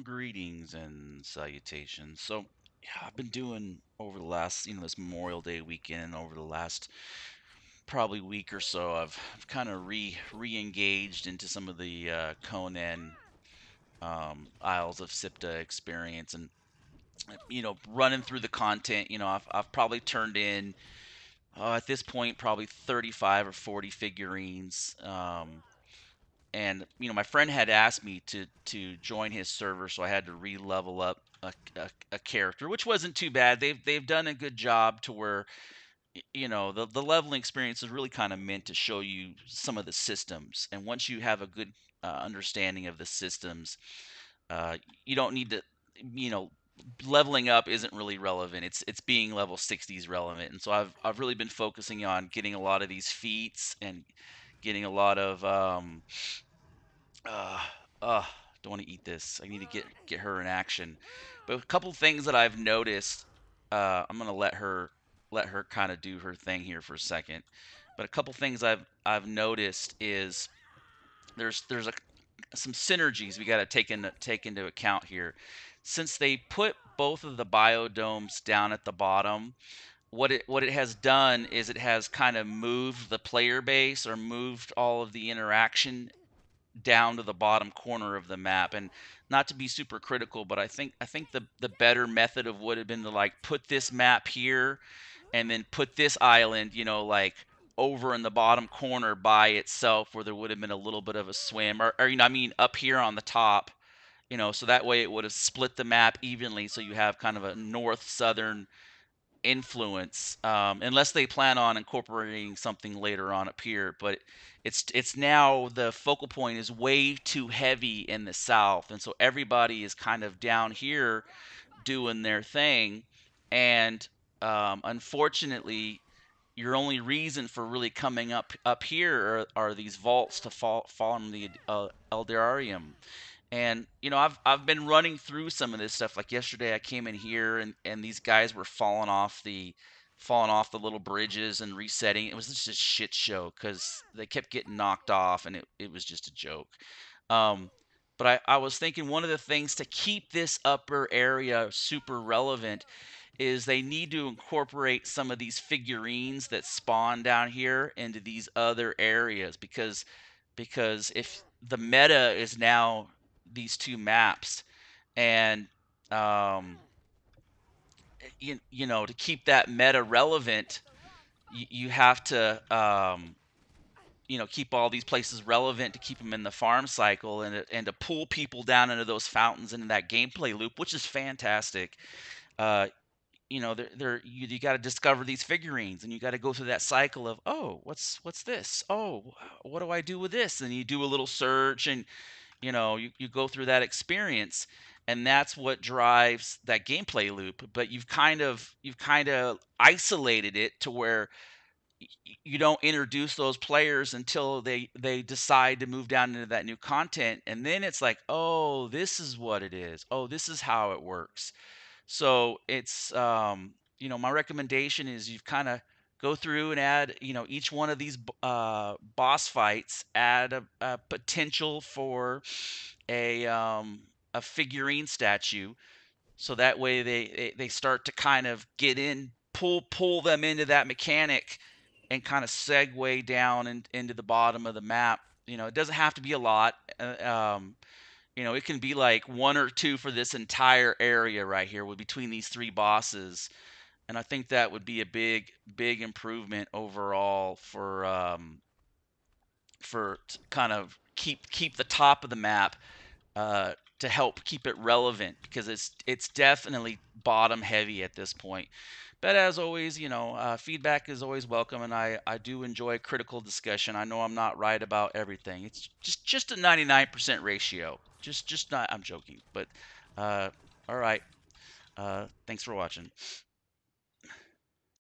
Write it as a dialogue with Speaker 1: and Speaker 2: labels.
Speaker 1: Greetings and salutations. So, yeah, I've been doing over the last, this Memorial Day weekend, over the last probably week or so, I've kind of re-engaged into some of the Conan Isles of Siptah experience, and running through the content. I've probably turned in at this point probably 35 or 40 figurines. And my friend had asked me to join his server, so I had to re-level up a character, which wasn't too bad. They've done a good job to where the leveling experience is really kind of meant to show you some of the systems, and once you have a good understanding of the systems, uh, you don't need to you know leveling up isn't really relevant. It's being level 60 is relevant, and so I've really been focusing on getting a lot of these feats and getting a lot of uh, uh, don't want to eat this. I need to get her in action. But a couple things that I've noticed. I'm gonna let her kind of do her thing here for a second. But a couple things I've noticed is there's some synergies we got to take into account here. Since they put both of the biodomes down at the bottom, what it has done is it has kind of moved the player base or moved all of the interaction down to the bottom corner of the map. And not to be super critical, but I think the better method of would have been to like put this map here and then put this island, like over in the bottom corner by itself, where there would have been a little bit of a swim, or I mean up here on the top, so that way it would have split the map evenly, so you have kind of a north southern influence, unless they plan on incorporating something later on up here. But it's now the focal point is way too heavy in the south, and so everybody is kind of down here doing their thing. And unfortunately, your only reason for really coming up here are these vaults to fall in the Eldarium. And I've been running through some of this stuff. Like yesterday, I came in here and these guys were falling off the little bridges and resetting. It was just a shit show because they kept getting knocked off, and it was just a joke. Um, but I was thinking one of the things to keep this upper area super relevant is they need to incorporate some of these figurines that spawn down here into these other areas, because if the meta is now these two maps, and um, to keep that meta relevant, you have to keep all these places relevant to keep them in the farm cycle, and to pull people down into those fountains into that gameplay loop, which is fantastic. uh, you got to discover these figurines, and you got to go through that cycle of, oh, what's this, oh, what do I do with this, and you do a little search, and you go through that experience, and that's what drives that gameplay loop. But you've kind of isolated it to where you don't introduce those players until they decide to move down into that new content, and then it's like, oh, this is what it is, oh, this is how it works. So it's my recommendation is you kind of go through and add, each one of these boss fights, add a potential for a figurine statue, so that way they start to kind of get in, pull them into that mechanic, and kind of segue down into the bottom of the map. It doesn't have to be a lot. It can be like one or two for this entire area right here with between these three bosses. And I think that would be a big improvement overall for kind of keep the top of the map, to help keep it relevant, because it's definitely bottom heavy at this point. But as always, feedback is always welcome, and I do enjoy critical discussion. I know I'm not right about everything. It's just a 99% ratio. Just not. I'm joking, but all right. Thanks for watching.